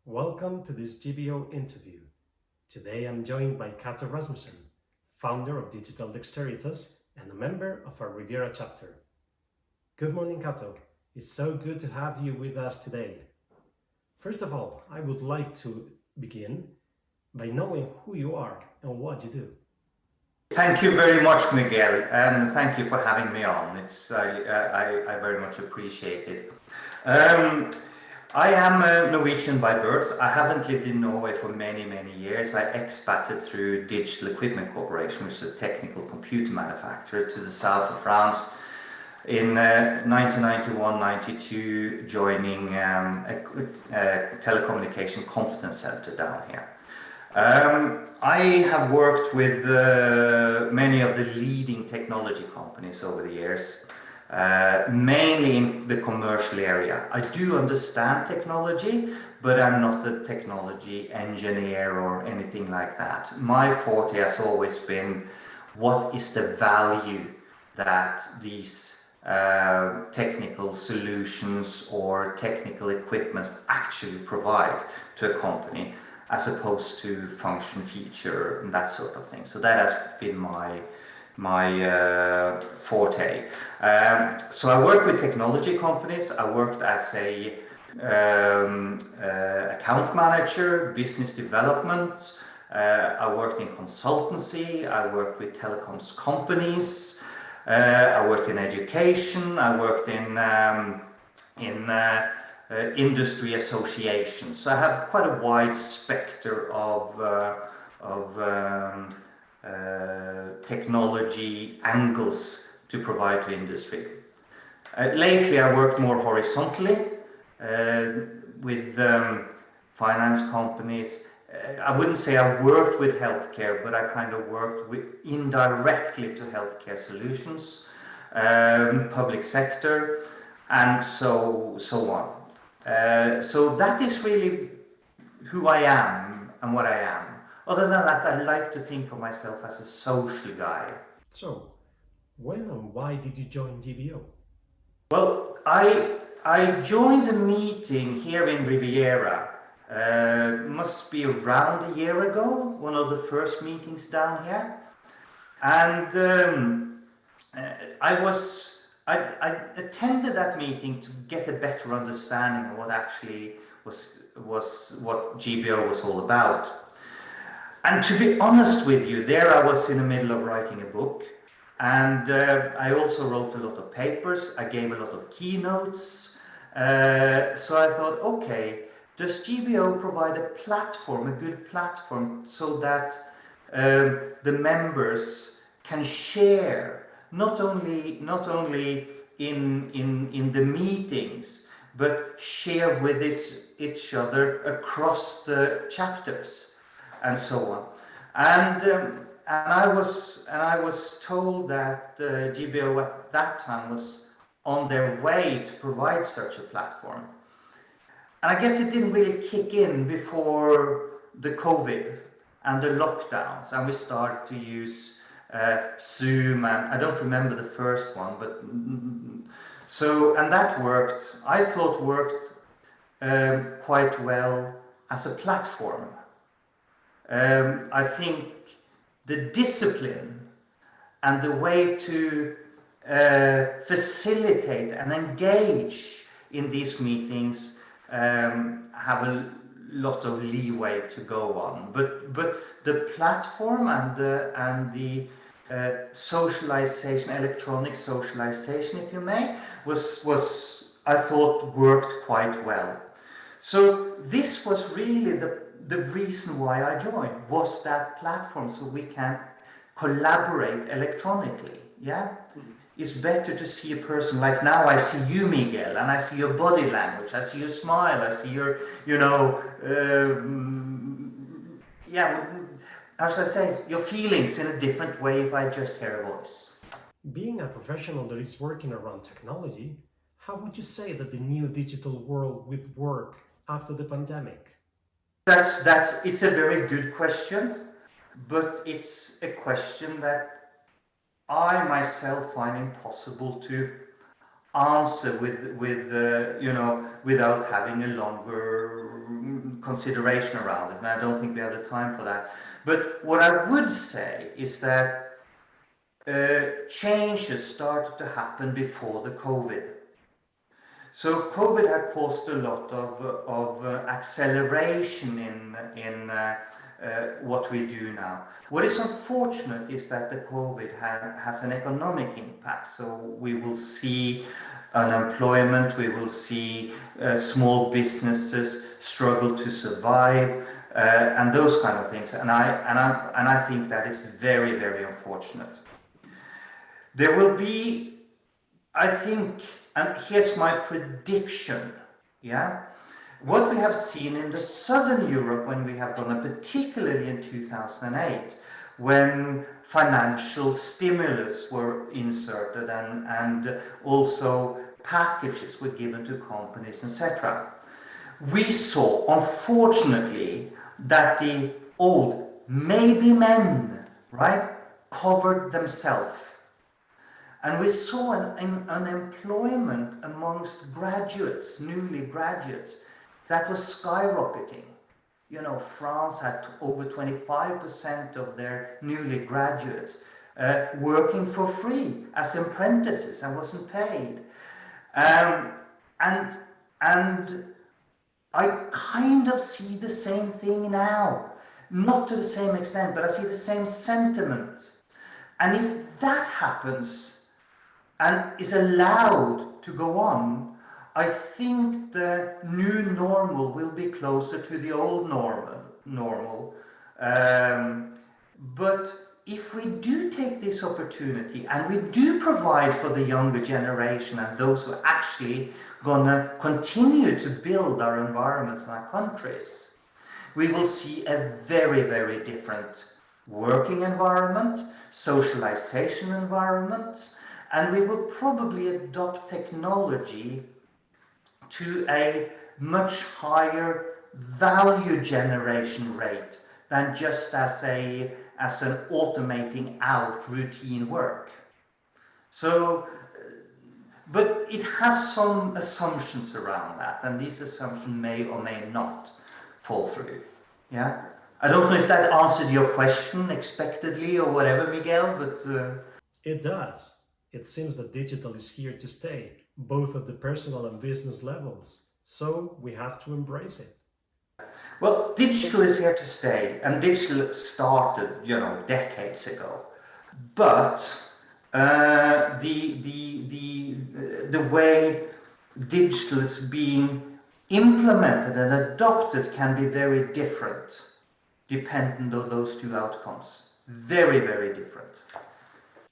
Welcome to this GBO interview. Today I'm joined by Cato Rasmussen, founder of Digital Dexteritas and a member of our Riviera chapter. Good morning, Cato. It's so good to have you with us today. First of all, I would like to begin by knowing who you are and what you do. Thank you very much, Miguel, and thank you for having me on. I very much appreciate it. I am Norwegian by birth. I haven't lived in Norway for many years. I expated through Digital Equipment Corporation, which is a technical computer manufacturer, to the south of France in 1991-92, joining a telecommunication competence center down here. I have worked with many of the leading technology companies over the years, mainly in the commercial area. I do understand technology, but I'm not a technology engineer or anything like that. My forte has always been what is the value that these technical solutions or technical equipments actually provide to a company, as opposed to function, feature, and that sort of thing. So that has been my forte. So I work with technology companies. I worked as a account manager, business development. I worked in consultancy. I worked with telecoms companies. I worked in education. I worked in industry associations. So I have quite a wide spectrum of technology angles to provide to industry. Lately I worked more horizontally with finance companies. I wouldn't say I worked with healthcare, but I kind of worked with indirectly to healthcare solutions, public sector, and so on. So that is really who I am and what I am. Other than that, I like to think of myself as a social guy. So, when and why did you join GBO? Well, I joined a meeting here in Riviera, must be around a year ago, one of the first meetings down here. And I attended that meeting to get a better understanding of what actually was what GBO was all about. And to be honest with you, there I was in the middle of writing a book, and I also wrote a lot of papers. I gave a lot of keynotes. So I thought, okay, does GBO provide a platform, a good platform, so that the members can share not only in the meetings, but share with each other across the chapters and so on. And I was told that GBO at that time was on their way to provide such a platform. And I guess it didn't really kick in before the COVID and the lockdowns, and we started to use Zoom, and I don't remember the first one, but so, and that worked, I thought worked quite well as a platform. I think the discipline and the way to facilitate and engage in these meetings have a lot of leeway to go on, but the platform and the socialization, electronic socialization, if you may, was I thought worked quite well. So this was really the reason why I joined, was that platform, so we can collaborate electronically. Yeah. It's better to see a person, like now I see you, Miguel, and I see your body language, I see your smile, I see your, how should I say, your feelings in a different way if I just hear a voice. Being a professional that is working around technology, how would you say that the new digital world will work after the pandemic? It's a very good question, but it's a question that I myself find impossible to answer without having a longer consideration around it, and I don't think we have the time for that. But what I would say is that changes started to happen before the COVID. So COVID had caused a lot of acceleration in what we do now. What is unfortunate is that the COVID has an economic impact. So we will see unemployment, we will see small businesses struggle to survive, and those kind of things. And I think that is very, very unfortunate. There will be, I think, and here's my prediction, yeah? What we have seen in the Southern Europe when we have done it, particularly in 2008, when financial stimulus were inserted and also packages were given to companies, etc. We saw, unfortunately, that the old, maybe men, right, covered themselves. And we saw an unemployment amongst graduates, newly graduates, that was skyrocketing. You know, France had over 25% of their newly graduates working for free as apprentices and wasn't paid. And I kind of see the same thing now. Not to the same extent, but I see the same sentiment. And if that happens, and is allowed to go on, I think the new normal will be closer to the old normal. But if we do take this opportunity and we do provide for the younger generation and those who are actually gonna continue to build our environments and our countries, we will see a very, very different working environment, socialization environment, and we will probably adopt technology to a much higher value generation rate than just as an automating out routine work. So, but it has some assumptions around that, and these assumptions may or may not fall through. Yeah, I don't know if that answered your question expectedly or whatever, Miguel, but It does. It seems that digital is here to stay, both at the personal and business levels. So we have to embrace it. well, digital is here to stay, and digital started, decades ago. But the way digital is being implemented and adopted can be very different, dependent on those two outcomes. Very, very different.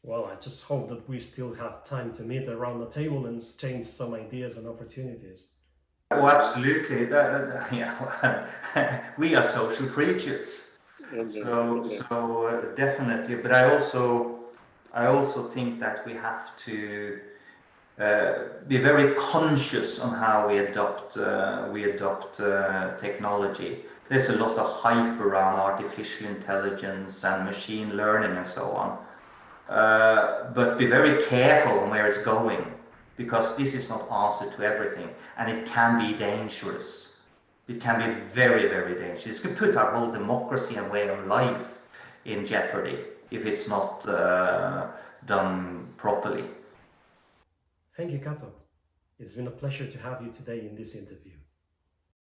Well, I just hope that we still have time to meet around the table and exchange some ideas and opportunities. Oh, absolutely. Yeah, we are social creatures. So definitely. But I also think that we have to be very conscious on how we adopt technology. There's a lot of hype around artificial intelligence and machine learning and so on. But be very careful on where it's going, because this is not answer to everything, and it can be dangerous. It can be very, very dangerous. It could put our whole democracy and way of life in jeopardy if it's not done properly. Thank you, Cato. It's been a pleasure to have you today in this interview.